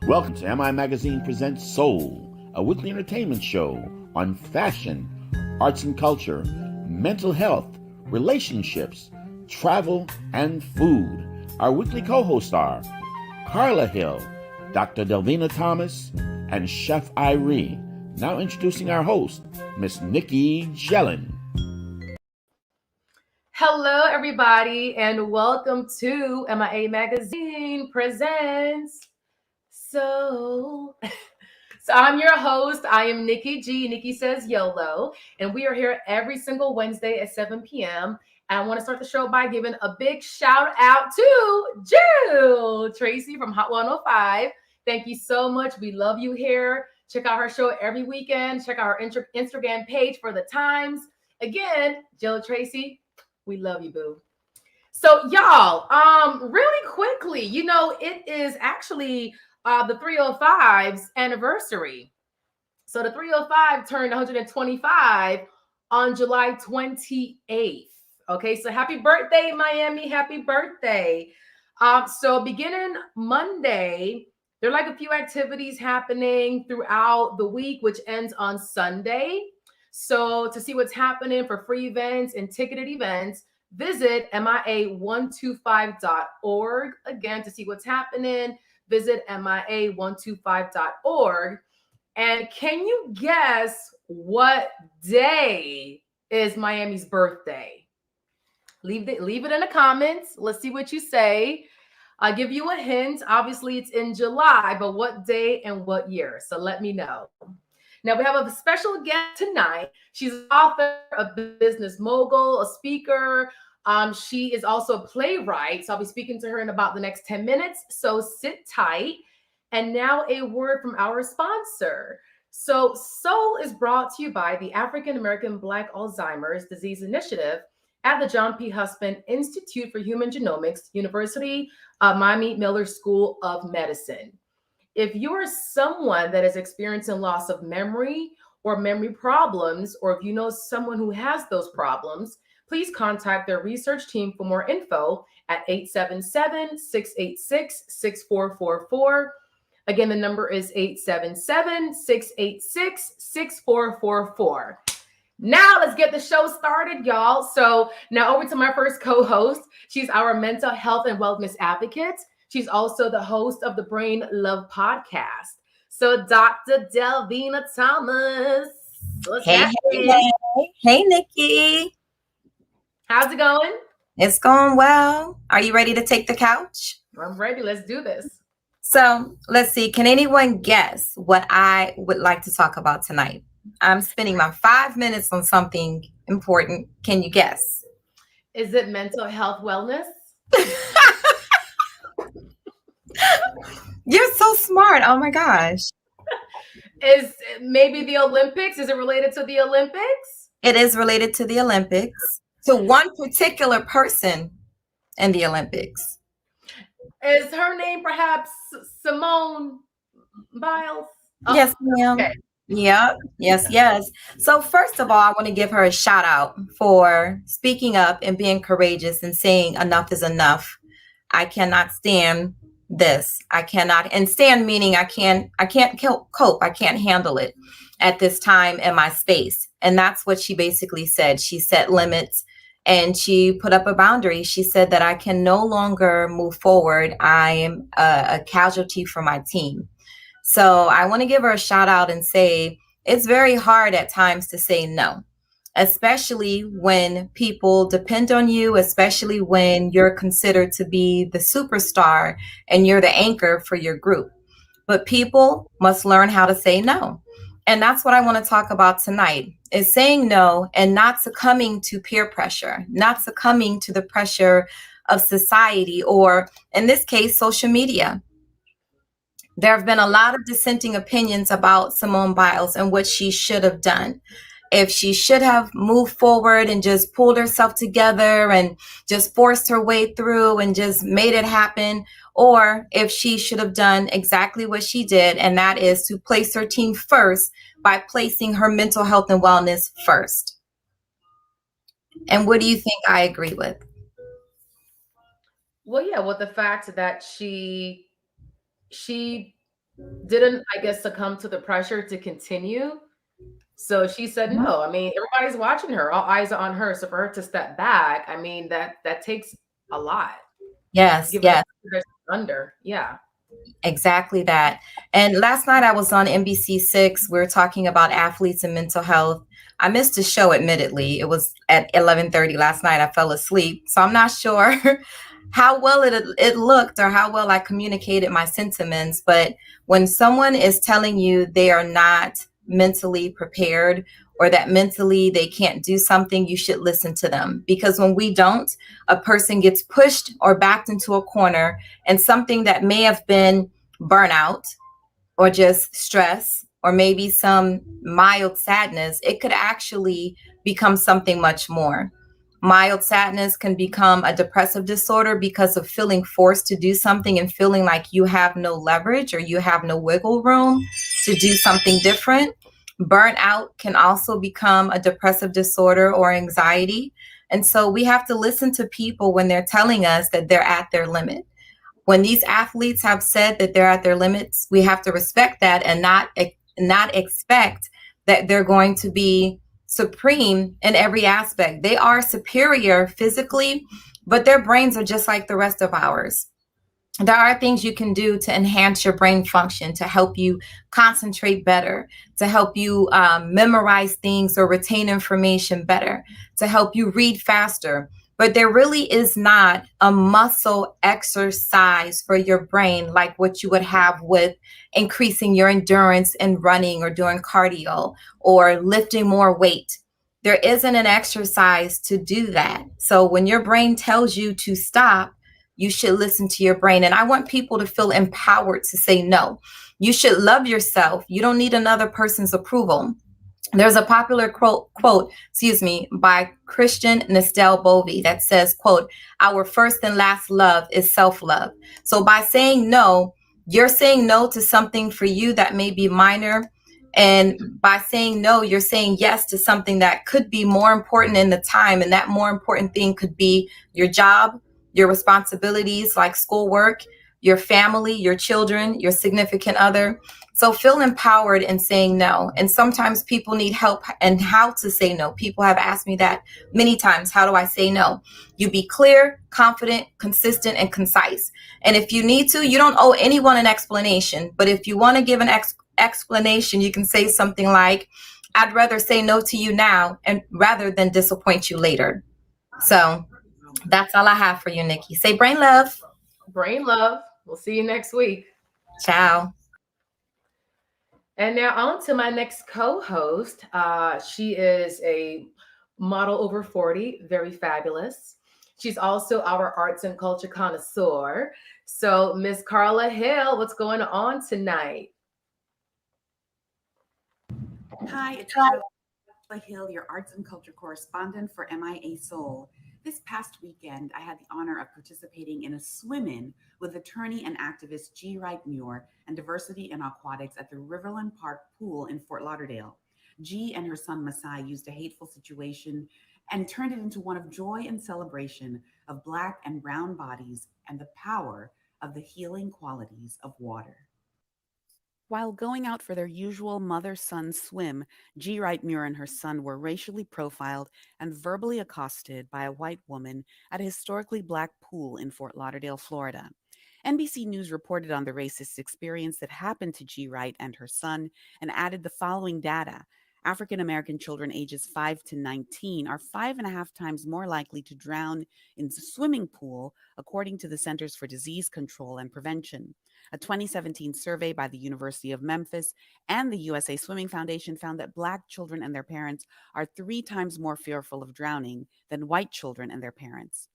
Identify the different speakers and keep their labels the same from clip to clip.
Speaker 1: Welcome to MI Magazine Presents Soul, a weekly entertainment show on fashion, arts and culture, mental health, relationships, travel, and food. Our weekly co-hosts are Carla Hill, Dr. Delvina Thomas, and Chef Irie. Now introducing our host, Miss Nikki Jellin.
Speaker 2: Hello, everybody, and welcome to MIA Magazine Presents. So I'm your host. I am Nikki G. Nikki says YOLO, and we are here every single Wednesday at 7 p.m. And I want to start the show by giving a big shout out to Jill Tracy from Hot 105. Thank you so much. We love you here. Check out her show every weekend. Check out her Instagram page for the times. Again, Jill Tracy, we love you, boo. So y'all, really quickly, it is actually the 305's anniversary. So the 305 turned 125 on July 28th. Okay, so happy birthday, Miami. Happy birthday. So beginning Monday, there are like a few activities happening throughout the week, which ends on Sunday. So to see what's happening for free events and ticketed events, visit MIA125.org. Again, to see what's happening, visit MIA125.org. And can you guess what day is Miami's birthday? Leave it in the comments. Let's see what you say. I'll give you a hint. Obviously, it's in July, but what day and what year? So let me know. Now, we have a special guest tonight. She's an author, a business mogul, a speaker. She is also a playwright. So I'll be speaking to her in about the next 10 minutes. So sit tight. And now a word from our sponsor. So Soul is brought to you by the African American Black Alzheimer's Disease Initiative at the John P. Husband Institute for Human Genomics, University of Miami Miller School of Medicine. If you are someone that is experiencing loss of memory or memory problems, or if you know someone who has those problems, please contact their research team for more info at 877-686-6444. Again, the number is 877-686-6444. Now let's get the show started, y'all. So now over to my first co-host. She's our mental health and wellness advocate. She's also the host of the Brain Love podcast. So Dr. Delvina Thomas.
Speaker 3: Hey, Nikki.
Speaker 2: How's it going?
Speaker 3: It's going well. Are you ready to take the couch?
Speaker 2: I'm ready. Let's do this.
Speaker 3: So let's see. Can anyone guess what I would like to talk about tonight? I'm spending my 5 minutes on something important. Can you guess?
Speaker 2: Is it mental health wellness?
Speaker 3: You're so smart. Oh my gosh.
Speaker 2: Is maybe the Olympics? Is it related to the Olympics?
Speaker 3: It is related to the Olympics, to one particular person in the Olympics.
Speaker 2: Is her name perhaps Simone Biles?
Speaker 3: Oh, yes, ma'am. Okay. Yep. Yes. So first of all, I want to give her a shout out for speaking up and being courageous and saying enough is enough. I cannot stand this. I cannot, and stand meaning I can't cope. I can't handle it at this time in my space. And that's what she basically said. She set limits and she put up a boundary. She said that I can no longer move forward. I am a casualty for my team. So I want to give her a shout out and say it's very hard at times to say no, especially when people depend on you, especially when you're considered to be the superstar and you're the anchor for your group. But people must learn how to say no. And that's what I want to talk about tonight, is saying no and not succumbing to peer pressure, not succumbing to the pressure of society, or in this case, social media. There have been a lot of dissenting opinions about Simone Biles and what she should have done. If she should have moved forward and just pulled herself together and just forced her way through and just made it happen, or if she should have done exactly what she did, and that is to place her team first by placing her mental health and wellness first. And what do you think I agree with?
Speaker 2: Well, yeah, with the fact that she didn't, I guess, succumb to the pressure to continue. So she said no. I mean, everybody's watching her. All eyes are on her. So for her to step back, I mean, that takes a lot.
Speaker 3: Yes,
Speaker 2: Given
Speaker 3: yes.
Speaker 2: the under. Yeah.
Speaker 3: Exactly that. And last night I was on NBC6. We were talking about athletes and mental health. I missed the show, admittedly. It was at 11:30 last night. I fell asleep. So I'm not sure how well it looked or how well I communicated my sentiments. But when someone is telling you they are not mentally prepared or that mentally they can't do something, you should listen to them. Because when we don't, a person gets pushed or backed into a corner, and something that may have been burnout or just stress or maybe some mild sadness, it could actually become something much more. Mild sadness can become a depressive disorder because of feeling forced to do something and feeling like you have no leverage or you have no wiggle room to do something different. Burnout can also become a depressive disorder or anxiety. And so we have to listen to people when they're telling us that they're at their limit. When these athletes have said that they're at their limits, we have to respect that and not expect that they're going to be supreme in every aspect. They are superior physically, but their brains are just like the rest of ours. There are things you can do to enhance your brain function, to help you concentrate better, to help you memorize things or retain information better, to help you read faster. But there really is not a muscle exercise for your brain like what you would have with increasing your endurance in running or doing cardio or lifting more weight. There isn't an exercise to do that. So when your brain tells you to stop, you should listen to your brain. And I want people to feel empowered to say no. You should love yourself. You don't need another person's approval. There's a popular quote, by Christian Nestel Bovey that says, quote, "Our first and last love is self-love." So by saying no, you're saying no to something for you that may be minor. And by saying no, you're saying yes to something that could be more important in the time. And that more important thing could be your job, your responsibilities like schoolwork, your family, your children, your significant other. So feel empowered in saying no. And sometimes people need help and how to say no. People have asked me that many times. How do I say no? You be clear, confident, consistent, and concise. And if you need to, you don't owe anyone an explanation. But if you want to give an explanation, you can say something like, "I'd rather say no to you now and rather than disappoint you later." So that's all I have for you, Nikki. Say brain love.
Speaker 2: Brain love. We'll see you next week.
Speaker 3: Ciao.
Speaker 2: And now on to my next co-host. She is a model over 40, very fabulous. She's also our arts and culture connoisseur. So Miss Carla Hill, what's going on tonight?
Speaker 4: Hi, it's Carla Hill, your arts and culture correspondent for MIA Soul. This past weekend, I had the honor of participating in a swim-in with attorney and activist G. Wright Muir and Diversity in Aquatics at the Riverland Park Pool in Fort Lauderdale. G and her son Masai used a hateful situation and turned it into one of joy and celebration of Black and brown bodies and the power of the healing qualities of water. While going out for their usual mother-son swim, G. Wright Muir and her son were racially profiled and verbally accosted by a white woman at a historically Black pool in Fort Lauderdale, Florida. NBC News reported on the racist experience that happened to G. Wright and her son and added the following data. African American children ages 5 to 19 are 5.5 times more likely to drown in the swimming pool, according to the Centers for Disease Control and Prevention. A 2017 survey by the University of Memphis and the USA Swimming Foundation found that Black children and their parents are 3 times more fearful of drowning than white children and their parents.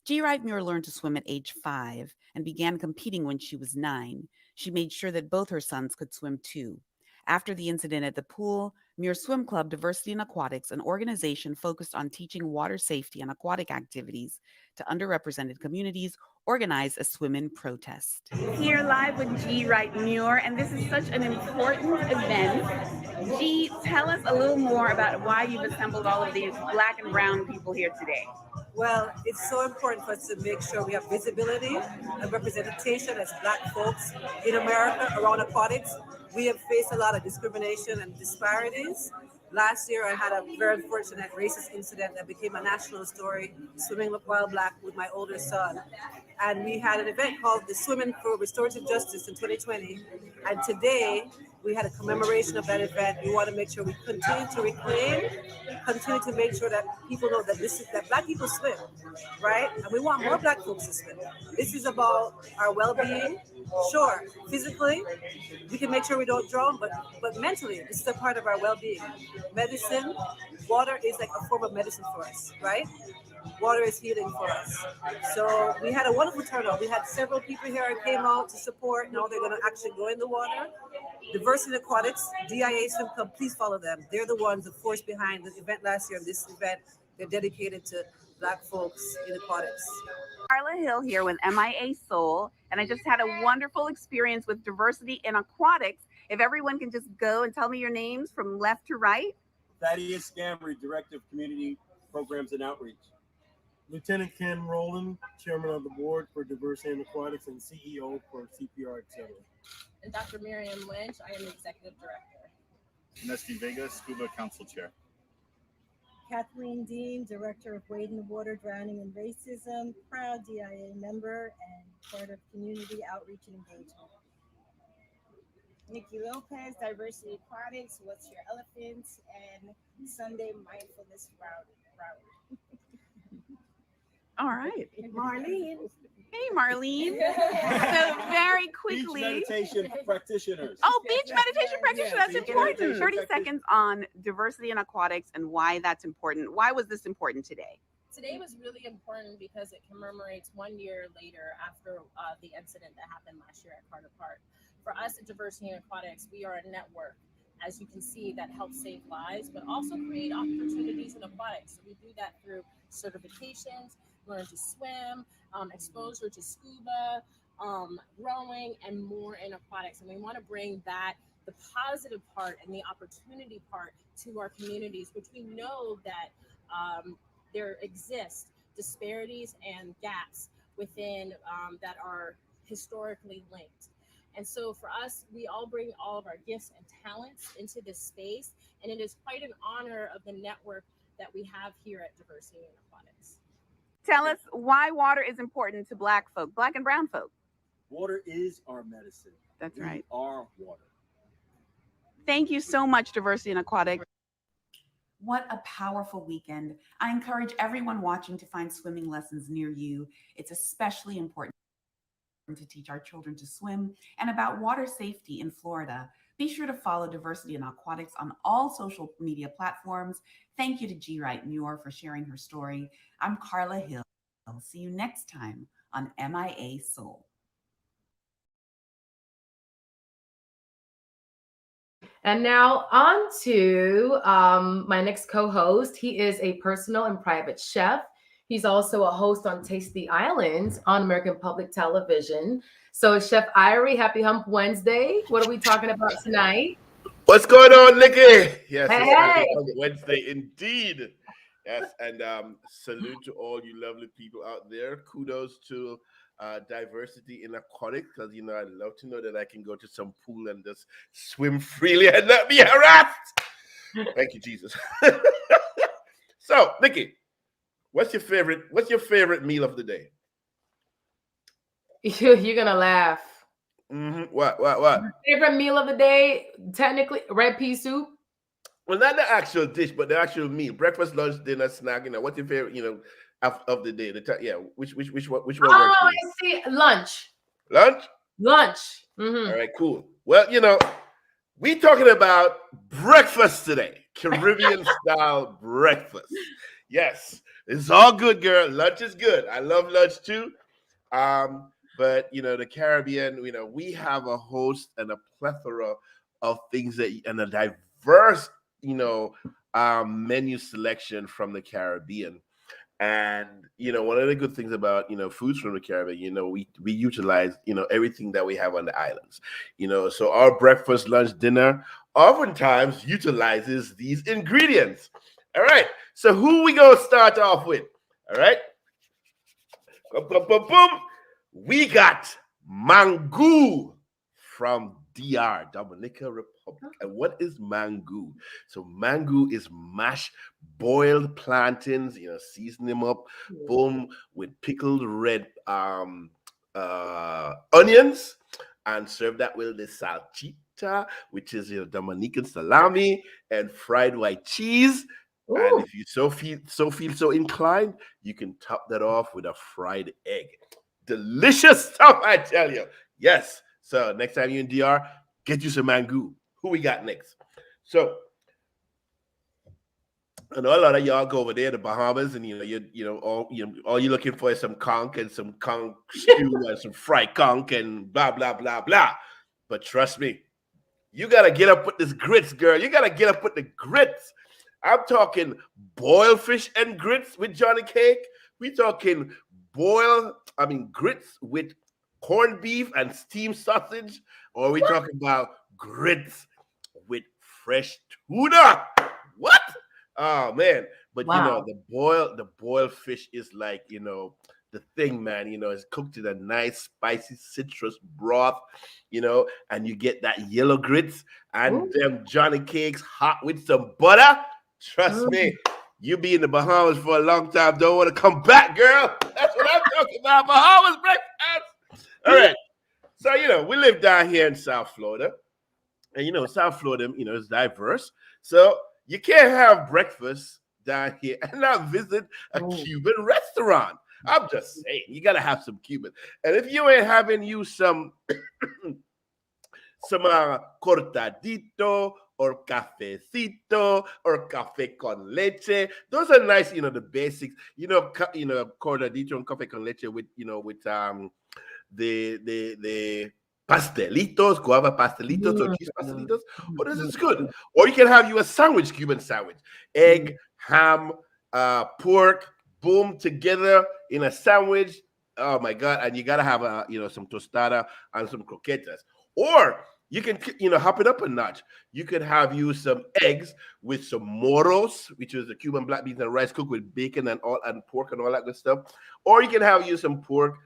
Speaker 4: G. Wright Muir learned to swim at age 5 and began competing when she was 9. She made sure that both her sons could swim too. After the incident at the pool, Muir Swim Club Diversity in Aquatics, an organization focused on teaching water safety and aquatic activities to underrepresented communities, organized a swim-in protest.
Speaker 5: Here live with G. Wright Muir, and this is such an important event. G, tell us a little more about why you've assembled all of these Black and brown people here today.
Speaker 6: Well, it's so important for us to make sure we have visibility and representation as Black folks in America around aquatics. We have faced a lot of discrimination and disparities. Last year, I had a very unfortunate racist incident that became a national story, swimming while Black with my older son. And we had an event called the Swimming for Restorative Justice in 2020. And today, we had a commemoration of that event. We want to make sure we continue to reclaim, continue to make sure that people know that that Black people swim, right? And we want more Black folks to swim. This is about our well-being. Sure, physically, we can make sure we don't drown, but mentally, this is a part of our well-being. Medicine, water is like a form of medicine for us, right? Water is healing for us. So we had a wonderful turnout. We had several people here who came out to support. Now they're going to actually go in the water. Diversity Aquatics, DIA Swim Club, please follow them. They're the ones, the force behind the event last year. And this event, they're dedicated to Black folks in aquatics.
Speaker 5: Carla Hill here with MIA Soul, and I just had a wonderful experience with Diversity in Aquatics. If everyone can just go and tell me your names from left to right.
Speaker 7: Thaddeus Scambry, Director of Community Programs and Outreach.
Speaker 8: Lieutenant Ken Rowland, Chairman of the Board for Diversity in Aquatics and CEO for CPR, etc.
Speaker 9: And Dr. Miriam Lynch, I am the Executive Director.
Speaker 10: Nesty Vega, Scuba Council Chair.
Speaker 11: Kathleen Dean, Director of Wade in the Water, Drowning and Racism, proud DIA member and part of Community Outreach and Engagement.
Speaker 12: Nikki Lopez, Diversity Aquatics, What's Your Elephant, and Sunday Mindfulness Route.
Speaker 5: All right.
Speaker 12: Marlene.
Speaker 5: Hey, Marlene. So very quickly.
Speaker 7: Beach meditation practitioners.
Speaker 5: Oh, beach meditation practitioner. That's
Speaker 7: beach
Speaker 5: important.
Speaker 7: meditation
Speaker 5: 30 seconds on diversity in aquatics and why that's important. Why was this important today?
Speaker 9: Today was really important because it commemorates 1 year later after the incident that happened last year at Carter Park. For us at Diversity in Aquatics, we are a network, as you can see, that helps save lives, but also create opportunities in aquatics. So we do that through certifications, learn to swim, exposure to scuba, rowing, and more in aquatics. And we want to bring that, the positive part and the opportunity part, to our communities, which we know that there exist disparities and gaps within that are historically linked. And so for us, we all bring all of our gifts and talents into this space. And it is quite an honor of the network that we have here at Diversity in Aquatics.
Speaker 5: Tell us why water is important to Black folk, Black and brown folk.
Speaker 7: Water is our medicine.
Speaker 5: That's
Speaker 7: we
Speaker 5: right.
Speaker 7: are water.
Speaker 5: Thank you so much, Diversity in Aquatics.
Speaker 4: What a powerful weekend. I encourage everyone watching to find swimming lessons near you. It's especially important to teach our children to swim and about water safety in Florida. Be sure to follow Diversity in Aquatics on all social media platforms. Thank you to G. Wright Muir for sharing her story. I'm Carla Hill. I'll see you next time on MIA Soul.
Speaker 2: And now on to my next co-host. He is a personal and private chef. He's also a host on Taste the Islands on American Public Television. So Chef Irie, happy Hump Wednesday. What are we talking about tonight?
Speaker 1: What's going on, Nikki? Yes,
Speaker 2: Hey.
Speaker 1: it's Happy Hump Wednesday indeed. Yes, and salute to all you lovely people out there. Kudos to Diversity in Aquatics, because you know I love to know that I can go to some pool and just swim freely and not be harassed. Thank you, Jesus. So, Nikki, what's your favorite meal of the day?
Speaker 2: You're gonna laugh.
Speaker 1: Mm-hmm. What?
Speaker 2: Favorite meal of the day? Technically, red pea soup.
Speaker 1: Well, not the actual dish, but the actual meal. Breakfast, lunch, dinner, snack. You know, what's your favorite? You know, of the day. Which one? Which one?
Speaker 2: Oh, I see. Lunch.
Speaker 1: Lunch.
Speaker 2: Mm-hmm.
Speaker 1: All right, cool. Well, you know, we talking about breakfast today, Caribbean style breakfast. Yes, it's all good, girl. Lunch is good. I love lunch too. But you know, the Caribbean, you know, we have a host and a plethora of things and a diverse, you know, menu selection from the Caribbean. And you know, one of the good things about, you know, foods from the Caribbean, you know, we utilize, you know, everything that we have on the islands. You know, so our breakfast, lunch, dinner oftentimes utilizes these ingredients. All right, so who we gonna start off with?
Speaker 13: All right. Boom, boom, boom, boom. We got mango from DR, Dominica Republic. And what is mango? So mango is mashed boiled plantains, season them up, boom, with pickled red onions, and serve that with the salchicha, which is Dominican salami, and fried white cheese.
Speaker 2: Ooh.
Speaker 13: And if you feel so inclined, you can top that off with a fried egg. Delicious stuff, I tell you. Yes. So next time you're in DR, get you some mango. Who we got next? So I know a lot of y'all go over there to Bahamas, and all you're looking for is some conch and some conch stew and some fried conch and blah blah blah blah. But trust me, you gotta get up with this grits, girl. You gotta get up with the grits. I'm talking boiled fish and grits with Johnny Cake. We talking grits with corned beef and steamed sausage, or we talking about grits with fresh tuna. What? Oh man. But
Speaker 2: wow.
Speaker 13: The boiled fish is like, the thing, man. It's cooked in a nice spicy citrus broth, and you get that yellow grits and them Johnny Cakes hot with some butter. Trust me, you be in the Bahamas for a long time, don't want to come back, girl. That's what I'm talking about, Bahamas breakfast. All right. So, we live down here in South Florida. And, South Florida, is diverse. So you can't have breakfast down here and not visit a Cuban restaurant. I'm just saying, you got to have some Cuban. And if you ain't having some cortadito or cafecito or café con leche. Those are nice, the basics. Cortadito and café con leche with the pastelitos, guava pastelitos or cheese pastelitos. Oh, this is good. Or you can have you a sandwich, Cuban sandwich. Egg, ham, pork, boom, together in a sandwich. Oh my God. And you gotta have some tostada and some croquetas. Or you can, hop it up a notch. You could have you some eggs with some moros, which is the Cuban black beans and rice cooked with bacon and pork and all that good stuff. Or you can have you some pork,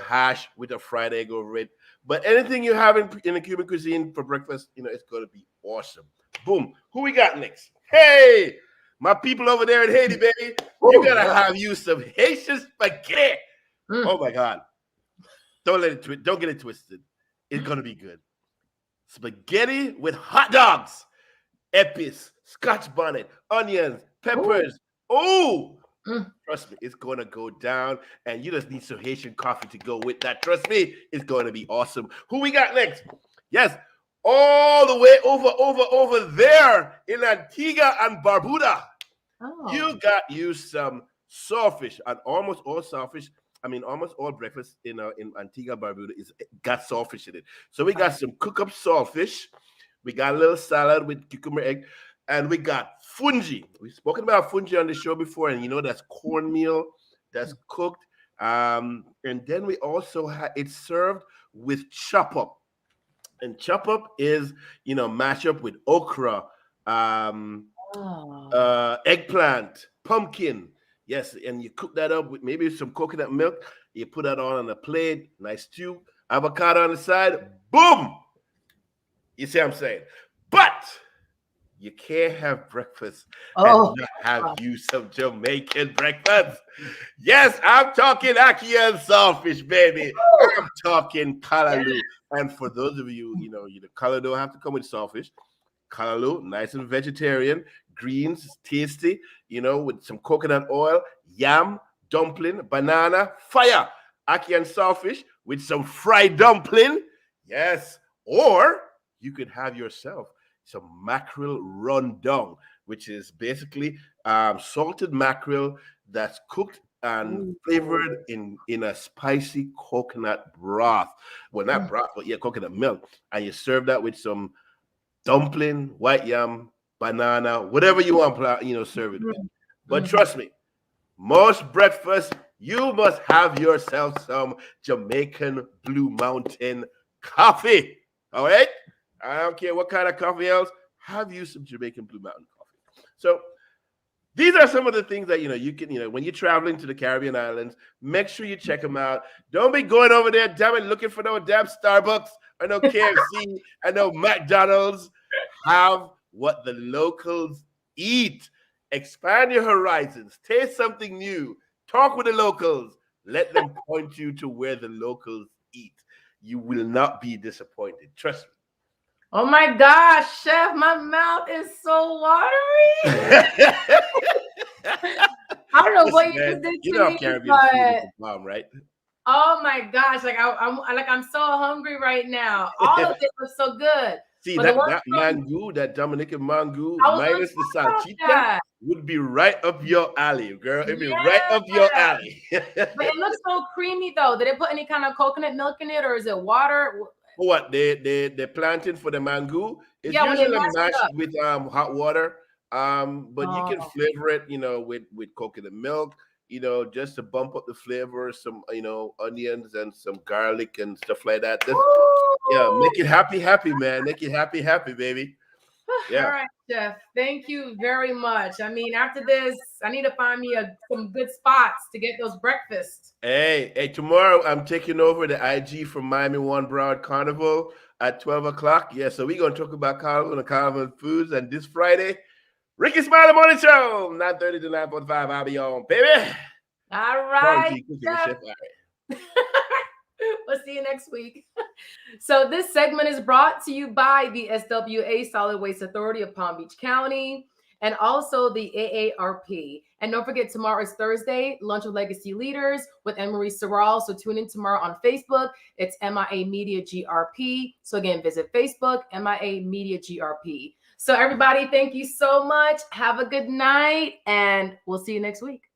Speaker 13: hash with a fried egg over it. But anything you have in the Cuban cuisine for breakfast, it's going to be awesome. Boom. Who we got next? Hey, my people over there in Haiti, baby. You got to have you some Haitian spaghetti. Oh my God. Don't get it twisted. It's going to be good. Spaghetti with hot dogs, epis, scotch bonnet, onions, peppers. Trust me, it's going to go down, and you just need some Haitian coffee to go with that. Trust me, it's going to be awesome. Who we got next? Yes, all the way over there in Antigua and Barbuda. You got you some sawfish, and almost all breakfast in Antigua Barbuda got sawfish in it. So we got some cook-up sawfish. We got a little salad with cucumber egg. And we got fungi. We've spoken about fungi on the show before, and that's cornmeal that's cooked. And then we also have it served with chop up. And chop up is, mash up with okra, eggplant, pumpkin. Yes, and you cook that up with maybe some coconut milk. You put that on a plate, nice stew, avocado on the side. Boom! You see what I'm saying? But you can't have breakfast and not have you some Jamaican breakfast. Yes, I'm talking ackee and saltfish, baby. I'm talking callaloo. And for those of you, callaloo don't have to come with saltfish. Callaloo, nice and vegetarian. Greens, tasty, with some coconut oil, yam, dumpling, banana, fire. Ackee and saltfish with some fried dumpling. Yes. Or you could have yourself some mackerel rundown, which is basically salted mackerel that's cooked and flavored in a spicy coconut broth. Well, not broth, but coconut milk. And you serve that with some dumpling, white yam, banana, whatever you want, serve it with. But trust me, most breakfast, you must have yourself some Jamaican Blue Mountain coffee. All right? I don't care what kind of coffee else. Have you some Jamaican Blue Mountain coffee. So These are some of the things that you can when you're traveling to the Caribbean islands, make sure you check them out. Don't be going over there, damn it, looking for no damn Starbucks or no KFC and no McDonald's. Have what the locals eat. Expand your horizons. Taste something new. Talk with the locals. Let them point you to where the locals eat. You will not be disappointed. Trust me.
Speaker 2: Oh my gosh, Chef, my mouth is so watery. I don't know what you just did to me,
Speaker 13: Caribbean food is the bomb, right?
Speaker 2: Oh my gosh, I'm so hungry right now. All of it looks so good.
Speaker 13: See, that mango, that Dominican mango, minus the salchicha, would be right up your alley, girl. It'd be right up your alley.
Speaker 2: But it looks so creamy, though. Did they put any kind of coconut milk in it, or is it water?
Speaker 13: What the planting for the mango is usually mashed with hot water. But you can flavor it, with coconut milk, just to bump up the flavor, some onions and some garlic and stuff like that. Make it happy, man. Make it happy, baby. Yeah.
Speaker 2: All right, Chef. Thank you very much. I mean, after this, I need to find me some good spots to get those breakfasts.
Speaker 13: Hey, tomorrow I'm taking over the IG from Miami One Broad Carnival at 12 o'clock. Yeah, so we're going to talk about Carnival and Carnival foods. And this Friday, Ricky Smiley Morning Show, 9:30 to 9:45. I'll be on, baby.
Speaker 2: All right.
Speaker 13: Chef.
Speaker 2: We'll see you next week. So this segment is brought to you by the SWA Solid Waste Authority of Palm Beach County and also the AARP. And don't forget, tomorrow is Thursday, Lunch with Legacy Leaders with Anne-Marie Sorrell. So tune in tomorrow on Facebook. It's MIA Media GRP. So again, visit Facebook, MIA Media GRP. So everybody, thank you so much. Have a good night, and we'll see you next week.